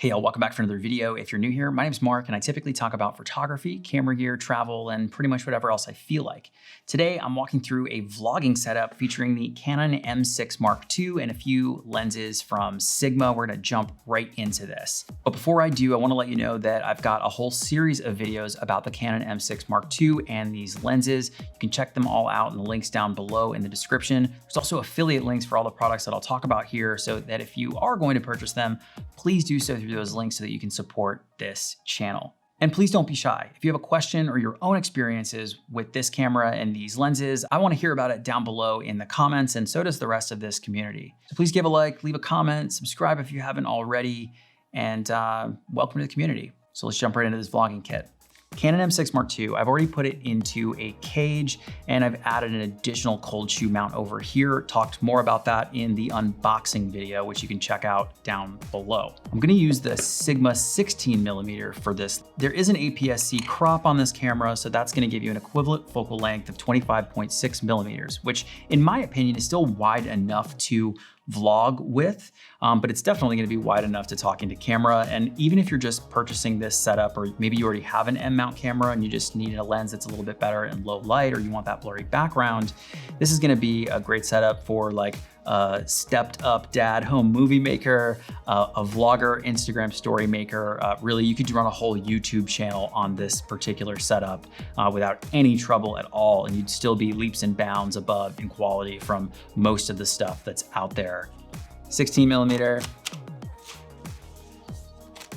Hey y'all, welcome back for another video. If you're new here, my name's Mark and I typically talk about photography, camera gear, travel, and pretty much whatever else I feel like. Today, I'm walking through a vlogging setup featuring the Canon M6 Mark II and a few lenses from Sigma. We're gonna jump right into this. But before I do, I wanna let you know that I've got a whole series of videos about the Canon M6 Mark II and these lenses. You can check them all out in the links down below in the description. There's also affiliate links for all the products that I'll talk about here so that if you are going to purchase them, please do so through those links so that you can support this channel. And please don't be shy. If you have a question or your own experiences with this camera and these lenses, I wanna hear about it down below in the comments, and so does the rest of this community. So please give a like, leave a comment, subscribe if you haven't already, and welcome to the community. So let's jump right into this vlogging kit. Canon M6 Mark II, I've already put it into a cage and I've added an additional cold shoe mount over here. Talked more about that in the unboxing video, which you can check out down below. I'm gonna use the Sigma 16mm for this. There is an APS-C crop on this camera, so that's gonna give you an equivalent focal length of 25.6mm, which in my opinion is still wide enough to vlog with, but it's definitely gonna be wide enough to talk into camera. And even if you're just purchasing this setup, or maybe you already have an M mount camera and you just need a lens that's a little bit better in low light, or you want that blurry background, this is gonna be a great setup for like a stepped up dad home movie maker, a vlogger, Instagram story maker. Really, you could run a whole YouTube channel on this particular setup without any trouble at all, and you'd still be leaps and bounds above in quality from most of the stuff that's out there. 16mm.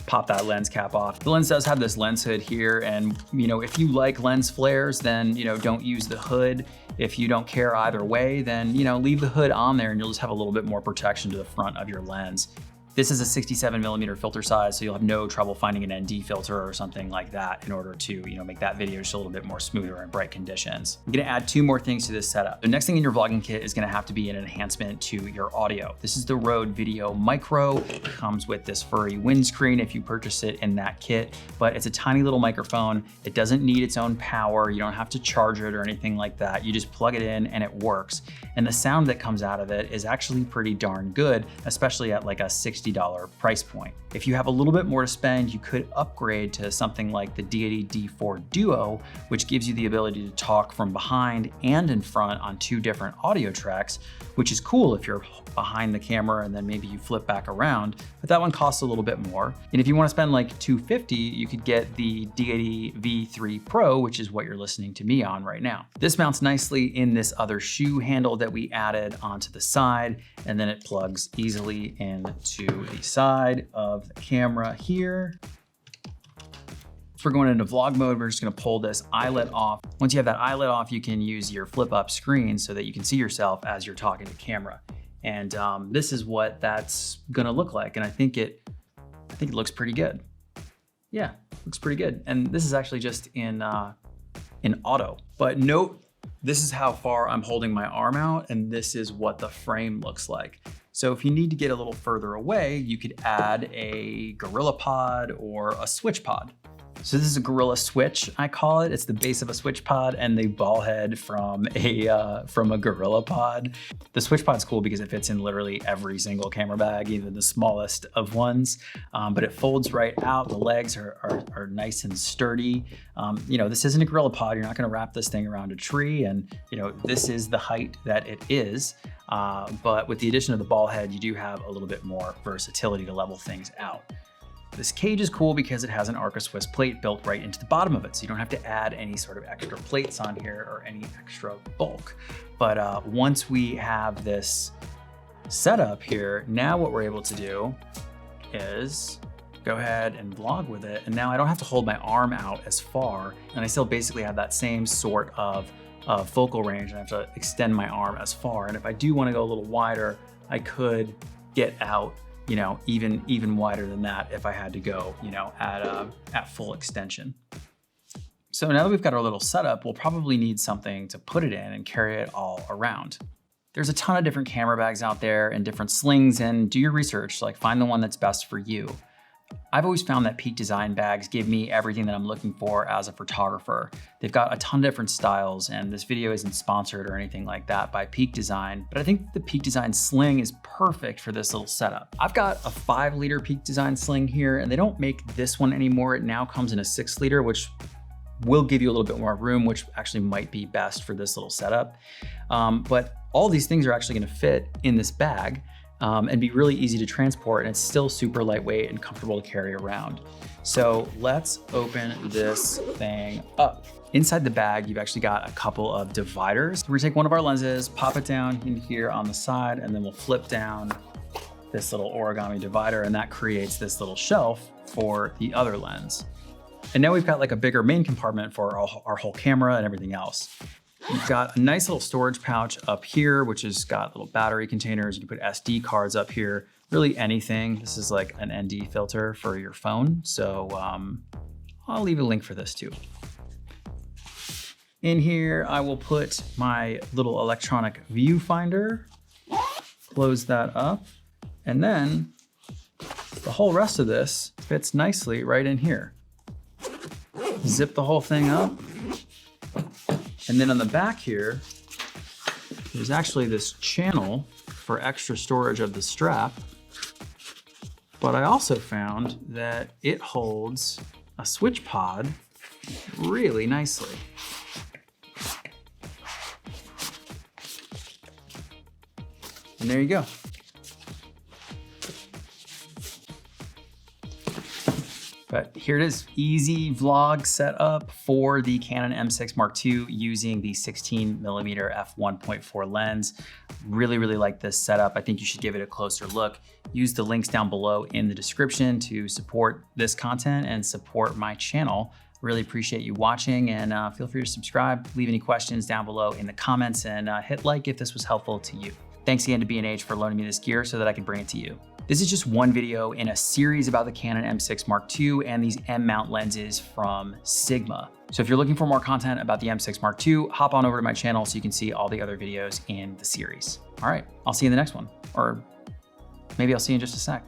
Pop that lens cap off. The lens does have this lens hood here, and if you like lens flares, then don't use the hood. If you don't care either way, then leave the hood on there and you'll just have a little bit more protection to the front of your lens. This is a 67mm filter size, so you'll have no trouble finding an ND filter or something like that in order to make that video just a little bit more smoother in bright conditions. I'm gonna add two more things to this setup. The next thing in your vlogging kit is gonna have to be an enhancement to your audio. This is the Rode Video Micro. It comes with this furry windscreen if you purchase it in that kit, but it's a tiny little microphone. It doesn't need its own power. You don't have to charge it or anything like that. You just plug it in and it works. And the sound that comes out of it is actually pretty darn good, especially at like a $60 price point. If you have a little bit more to spend, you could upgrade to something like the D80 Duo, which gives you the ability to talk from behind and in front on two different audio tracks, which is cool if you're behind the camera and then maybe you flip back around, but that one costs a little bit more. And if you want to spend like $250, you could get the D80 V3 Pro, which is what you're listening to me on right now. This mounts nicely in this other shoe handle that we added onto the side, and then it plugs easily into the side of the camera here. We're going into vlog mode. We're just gonna pull this eyelet off. Once you have that eyelet off, you can use your flip up screen so that you can see yourself as you're talking to camera. And this is what that's gonna look like. And I think it looks pretty good. Yeah, looks pretty good. And this is actually just in auto. But note, this is how far I'm holding my arm out, and this is what the frame looks like. So if you need to get a little further away, you could add a GorillaPod or a Switchpod. So this is a Gorilla Switch, I call it. It's the base of a Switchpod and the ball head from a GorillaPod. The Switchpod's cool because it fits in literally every single camera bag, even the smallest of ones. But it folds right out. The legs are nice and sturdy. This isn't a GorillaPod. You're not gonna wrap this thing around a tree, and this is the height that it is. But with the addition of the ball head, you do have a little bit more versatility to level things out. This cage is cool because it has an Arca Swiss plate built right into the bottom of it, so you don't have to add any sort of extra plates on here or any extra bulk. But once we have this setup here, now what we're able to do is go ahead and vlog with it. And now I don't have to hold my arm out as far, and I still basically have that same sort of focal range. I have to extend my arm as far. And if I do want to go a little wider, I could get out even wider than that if I had to go, at full extension. So now that we've got our little setup, we'll probably need something to put it in and carry it all around. There's a ton of different camera bags out there and different slings, and do your research, like find the one that's best for you. I've always found that Peak Design bags give me everything that I'm looking for as a photographer. They've got a ton of different styles, and this video isn't sponsored or anything like that by Peak Design, but I think the Peak Design Sling is perfect for this little setup. I've got a 5-liter Peak Design Sling here, and they don't make this one anymore. It now comes in a 6-liter, which will give you a little bit more room, which actually might be best for this little setup. But all these things are actually gonna fit in this bag. And be really easy to transport, and it's still super lightweight and comfortable to carry around. So let's open this thing up. Inside the bag, you've actually got a couple of dividers. We're gonna take one of our lenses, pop it down in here on the side, and then we'll flip down this little origami divider, and that creates this little shelf for the other lens. And now we've got like a bigger main compartment for our whole camera and everything else. You've got a nice little storage pouch up here, which has got little battery containers. You can put SD cards up here, really anything. This is like an ND filter for your phone. So I'll leave a link for this too. In here, I will put my little electronic viewfinder, close that up, and then the whole rest of this fits nicely right in here. Zip the whole thing up. And then on the back here, there's actually this channel for extra storage of the strap. But I also found that it holds a Switchpod really nicely. And there you go. But here it is, easy vlog setup for the Canon M6 Mark II using the 16mm f1.4 lens. Really like this setup. I think you should give it a closer look. Use the links down below in the description to support this content and support my channel. Really appreciate you watching, and feel free to subscribe, leave any questions down below in the comments, and hit like if this was helpful to you. Thanks again to B&H for loaning me this gear so that I can bring it to you. This is just one video in a series about the Canon M6 Mark II and these M-mount lenses from Sigma. So if you're looking for more content about the M6 Mark II, hop on over to my channel so you can see all the other videos in the series. All right, I'll see you in the next one, or maybe I'll see you in just a sec.